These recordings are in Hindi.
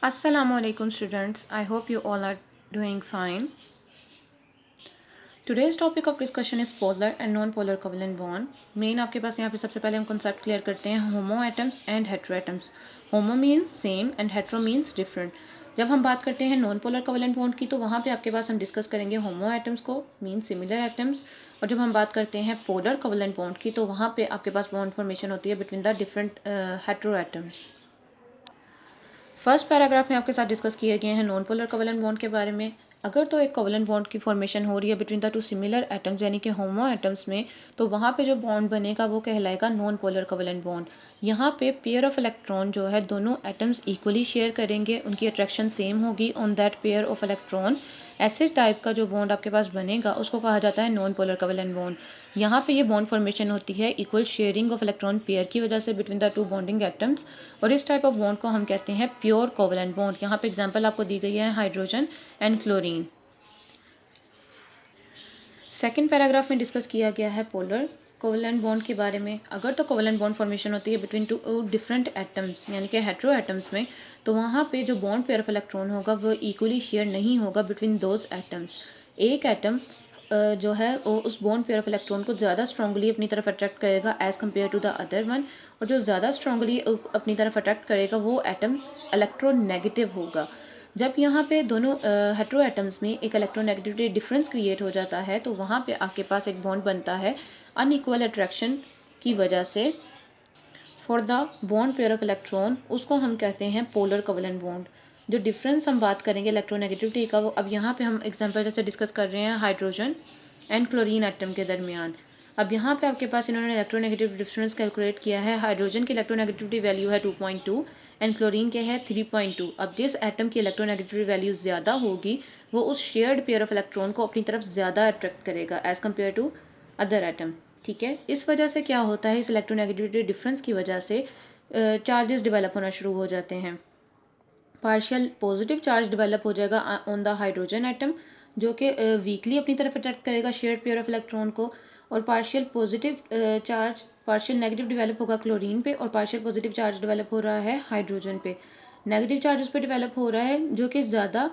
Assalamualaikum students. I hope you all are doing fine. Today's topic of discussion is polar and non-polar covalent bond. Main आपके पास यहाँ पे सबसे पहले हम concept क्लियर करते हैं homo atoms and hetero atoms. Homo means same and hetero means different. जब हम बात करते हैं नॉन पोलर कोवेलेंट बॉन्ड की तो वहाँ पे आपके पास हम डिस्कस करेंगे होमो एटम्स को मीन सिमिलर एटम्स, और जब हम बात करते हैं पोलर कोवेलेंट बॉन्ड की तो वहाँ पे आपके पास बॉन्ड फॉर्मेशन होती है between the different hetero atoms. First paragraph में आपके साथ डिस्कस किए गए हैं नॉन पोलर कोवेलेंट बॉन्ड के बारे में। अगर तो एक कोवेलेंट बॉन्ड की फॉर्मेशन हो रही है between the two similar atoms यानी कि होमो एटम्स में, तो वहाँ पे जो बॉन्ड बनेगा वो कहलाएगा नॉन पोलर कोवेलेंट बॉन्ड। यहाँ पे पेयर ऑफ इलेक्ट्रॉन जो है दोनों एटम्स इक्वली शेयर करेंगे, उनकी अट्रैक्शन सेम होगी on that pair of electron. ऐसे टाइप का जो बॉन्ड आपके पास बनेगा उसको कहा जाता है नॉन पोलर कोवेलेंट बॉन्ड। यहाँ पे ये बॉन्ड फॉर्मेशन होती है equal sharing of electron pair की वजह से between the two bonding atoms, और इस टाइप ऑफ बॉन्ड को हम कहते हैं प्योर कोवेलेंट बॉन्ड। यहाँ पे एग्जांपल आपको दी गई है hydrogen and chlorine. Second paragraph में डिस्कस किया गया है पोलर कोवेलेंट बॉन्ड के बारे में। अगर तो कोवेलेंट बॉन्ड फॉर्मेशन होती है बिटवीन टू डिफरेंट एटम्स यानी कि हेटेरो एटम्स में, तो वहाँ पे जो बॉन्ड पेयर ऑफ इलेक्ट्रॉन होगा वो इक्वली शेयर नहीं होगा बिटवीन दोज एटम्स। एक एटम जो है वो उस बॉन्ड पेयर ऑफ इलेक्ट्रॉन को ज़्यादा स्ट्रांगली अपनी तरफ अट्रैक्ट करेगा as compare to the other one, और जो ज़्यादा स्ट्रांगली अपनी तरफ अट्रैक्ट करेगा वो एटम इलेक्ट्रोनेगेटिव होगा। जब यहाँ पे दोनों हेटेरो एटम्स में एक इलेक्ट्रोनेगेटिविटी डिफरेंस क्रिएट हो जाता है तो वहाँ पे आपके पास एक बॉन्ड बनता है अनइक्वल अट्रैक्शन की वजह से for the bond pair of electron, उसको हम कहते हैं पोलर कोवेलेंट बॉन्ड। जो डिफरेंस हम बात करेंगे इलेक्ट्रोनेगेटिविटी का, वो अब यहाँ पे हम एग्जांपल जैसे डिस्कस कर रहे हैं हाइड्रोजन एंड क्लोरीन एटम के दरमियान। अब यहाँ पे आपके पास इन्होंने इलेक्ट्रोनेगेटिव डिफरेंस कैलकुलेट किया है। हाइड्रोजन की इलेक्ट्रोनेगेटिविटी वैल्यू है 2.2 एंड क्लोरीन के है 3.2। अब जिस एटम की इलेक्ट्रोनेगेटिविटी वैल्यू ज़्यादा होगी वो उस शेयर्ड पेयर ऑफ इलेक्ट्रॉन को अपनी तरफ ज़्यादा अट्रैक्ट करेगा as compare to other atom. ठीक है, इस वजह से क्या होता है, इस इलेक्ट्रोनेगेटिविटी डिफरेंस की वजह से चार्जेस डेवलप होना शुरू हो जाते हैं। पार्शियल पॉजिटिव चार्ज डेवलप हो जाएगा ऑन द हाइड्रोजन एटम जो कि वीकली अपनी तरफ अट्रैक्ट करेगा शेयर्ड पेयर ऑफ इलेक्ट्रॉन को, और partial positive charge partial negative develop होगा क्लोरीन पे, और पार्शियल पॉजिटिव चार्ज डेवलप हो रहा है हाइड्रोजन पे। नेगेटिव चार्ज उस पर डेवलप हो रहा है जो कि ज़्यादा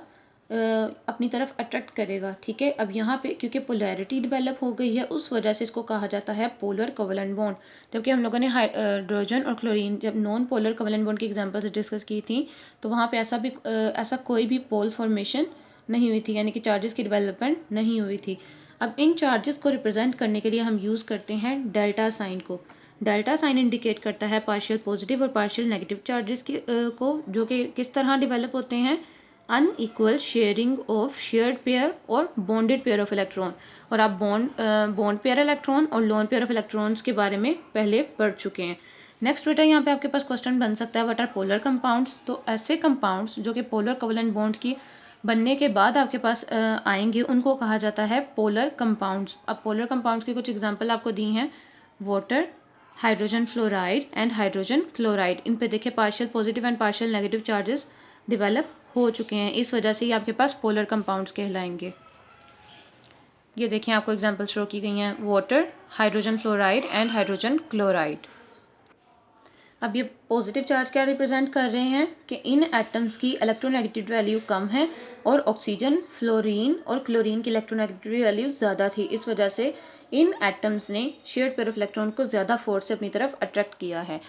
अपनी तरफ अट्रैक्ट करेगा। ठीक है, अब यहाँ पे क्योंकि पोलैरिटी डेवलप हो गई है उस वजह से इसको कहा जाता है पोलर कोवेलेंट बॉन्ड। जबकि हम लोगों ने हाइड्रोजन और क्लोरीन जब नॉन पोलर कोवेलेंट बॉन्ड की एग्जांपल्स डिस्कस की थी तो वहाँ पे ऐसा कोई भी पोल फॉर्मेशन नहीं हुई थी, यानी कि चार्जेस की डेवलपमेंट नहीं हुई थी। अब इन चार्जेस को रिप्रेजेंट करने के लिए हम यूज़ करते हैं डेल्टा साइन को। डेल्टा साइन इंडिकेट करता है पार्शियल पॉजिटिव और पार्शियल नेगेटिव चार्जेस को, जो कि किस तरह डेवलप होते हैं unequal sharing of shared pair और बॉन्डेड पेयर ऑफ इलेक्ट्रॉन। और आप बॉन्ड पेयर इलेक्ट्रॉन और लोन पेयर ऑफ इलेक्ट्रॉन्स के बारे में पहले पढ़ चुके हैं। नेक्स्ट बेटा यहाँ पे आपके पास क्वेश्चन बन सकता है व्हाट आर पोलर कंपाउंड्स। तो ऐसे कंपाउंड्स जो कि पोलर कोवेलेंट बॉन्ड्स की बनने के बाद आपके पास आएंगे उनको कहा जाता है पोलर कंपाउंड्स। अब पोलर कंपाउंड्स की कुछ एग्जांपल आपको दी हैं, water, hydrogen fluoride and hydrogen chloride. इन पे देखिए partial positive and partial negative charges develop हो चुके हैं, इस वजह से ये आपके पास पोलर कंपाउंड्स कहलाएंगे। ये देखिए आपको एग्जांपल शो की गई हैं, water, hydrogen fluoride and hydrogen chloride. अब ये पॉजिटिव चार्ज क्या रिप्रेजेंट कर रहे हैं कि इन एटम्स की इलेक्ट्रोनेगेटिव वैल्यू कम है और ऑक्सीजन, फ्लोरीन और क्लोरीन की इलेक्ट्रोनेगेटिव वैल्यू ज़्यादा थी, इस वजह से इन एटम्स ने शेयर्ड पेयर ऑफ इलेक्ट्रॉन को ज़्यादा फोर्स से अपनी तरफ अट्रैक्ट किया है।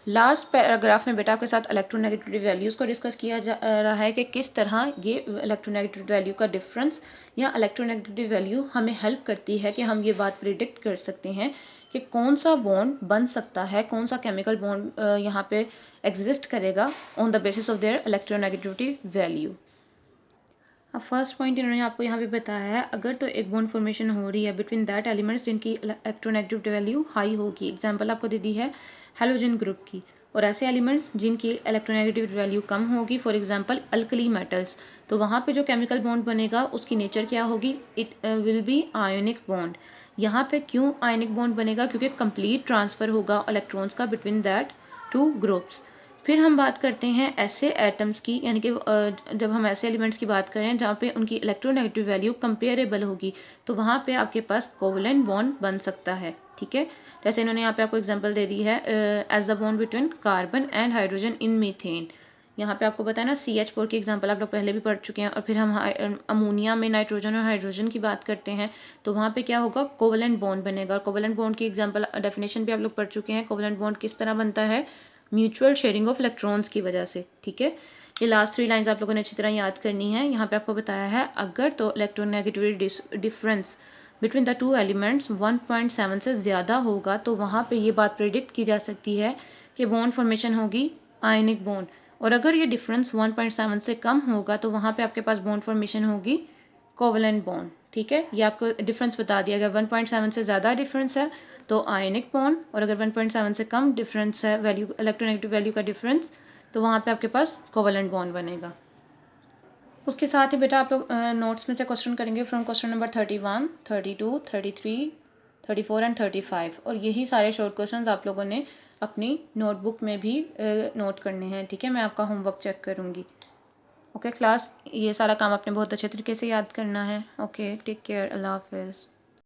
लास्ट पैराग्राफ में बेटा आपके साथ इलेक्ट्रोनेगेटिव वैल्यूज़ को डिस्कस किया जा रहा है कि किस तरह ये इलेक्ट्रोनेगेटिव वैल्यू का डिफरेंस या इलेक्ट्रोनेगेटिव वैल्यू हमें हेल्प करती है कि हम ये बात प्रिडिक्ट कर सकते हैं कि कौन सा बॉन्ड बन सकता है, कौन सा केमिकल बॉन्ड यहाँ पे एग्जिस्ट करेगा on the basis of their electronegativity value. अब फर्स्ट पॉइंट इन्होंने आपको यहाँ पे बताया है, अगर तो एक बॉन्ड फॉर्मेशन हो रही है बिटवीन दैट एलिमेंट्स जिनकी इलेक्ट्रोनेगेटिव वैल्यू हाई होगी। एग्जांपल आपको दे दी है हेलोजन ग्रुप की, और ऐसे एलिमेंट्स जिनकी इलेक्ट्रोनेगेटिव वैल्यू कम होगी, फॉर एग्जांपल अल्कली मेटल्स, तो वहाँ पे जो केमिकल बॉन्ड बनेगा उसकी नेचर क्या होगी, it will be ionic bond. यहाँ पे क्यों आयोनिक बॉन्ड बनेगा, क्योंकि कंप्लीट ट्रांसफ़र होगा इलेक्ट्रॉन्स का बिटवीन दैट टू ग्रुप्स। फिर हम बात करते हैं ऐसे एटम्स की, यानी कि जब हम ऐसे एलिमेंट्स की बात करें जहाँ पे उनकी इलेक्ट्रोनेगेटिव वैल्यू कंपेरेबल होगी, तो वहाँ पे आपके पास कोवेलेंट बॉन्ड बन सकता है। ठीक है, जैसे इन्होंने यहाँ पे आपको एग्जांपल दे दी है as the bond between carbon and hydrogen in methane. यहाँ पे आपको पता है ना CH4 की एग्जांपल आप लोग पहले भी पढ़ चुके हैं। और फिर हम अमोनिया में नाइट्रोजन और हाइड्रोजन की बात करते हैं तो वहाँ पे क्या होगा, कोवलेंट बॉन्ड बनेगा। और कोवलेंट बॉन्ड की एग्जांपल डेफिनेशन भी आप लोग पढ़ चुके हैं। कोवलेंट बॉन्ड किस तरह बनता है, म्यूचुअल शेयरिंग ऑफ इलेक्ट्रॉन्स की वजह से। ठीक है, ये लास्ट 3 लाइन्स आप लोगों ने अच्छी तरह याद करनी है। यहाँ पे आपको बताया है अगर तो electronegativity difference between the two elements 1.7 से ज़्यादा होगा तो वहाँ पे ये बात प्रिडिक्ट की जा सकती है कि बॉन्ड फॉर्मेशन होगी आयनिक बॉन्ड। और अगर ये डिफरेंस 1.7 से कम होगा तो वहाँ पे आपके पास बॉन्ड फॉर्मेशन होगी कोवलेंट बॉन्ड। ठीक है, ये आपको डिफरेंस बता दिया गया। 1.7 से ज़्यादा डिफरेंस है तो आयनिक बॉन्ड, और अगर 1.7 से कम डिफरेंस है वैल्यू, इलेक्ट्रोनेगेटिव वैल्यू का डिफरेंस, तो वहाँ पे आपके पास कोवलेंट बॉन्ड बनेगा। उसके साथ ही बेटा आप लोग नोट्स में से क्वेश्चन करेंगे फ्रॉम क्वेश्चन नंबर 31, 32, 33, 34 एंड 35। और यही सारे शॉर्ट क्वेश्चंस आप लोगों ने अपनी नोटबुक में भी नोट करने हैं। ठीक है, मैं आपका होमवर्क चेक करूँगी। ओके क्लास, ये सारा काम आपने बहुत अच्छे तरीके से याद करना है। ओके, टेक केयर, अल्लाह हाफिज़।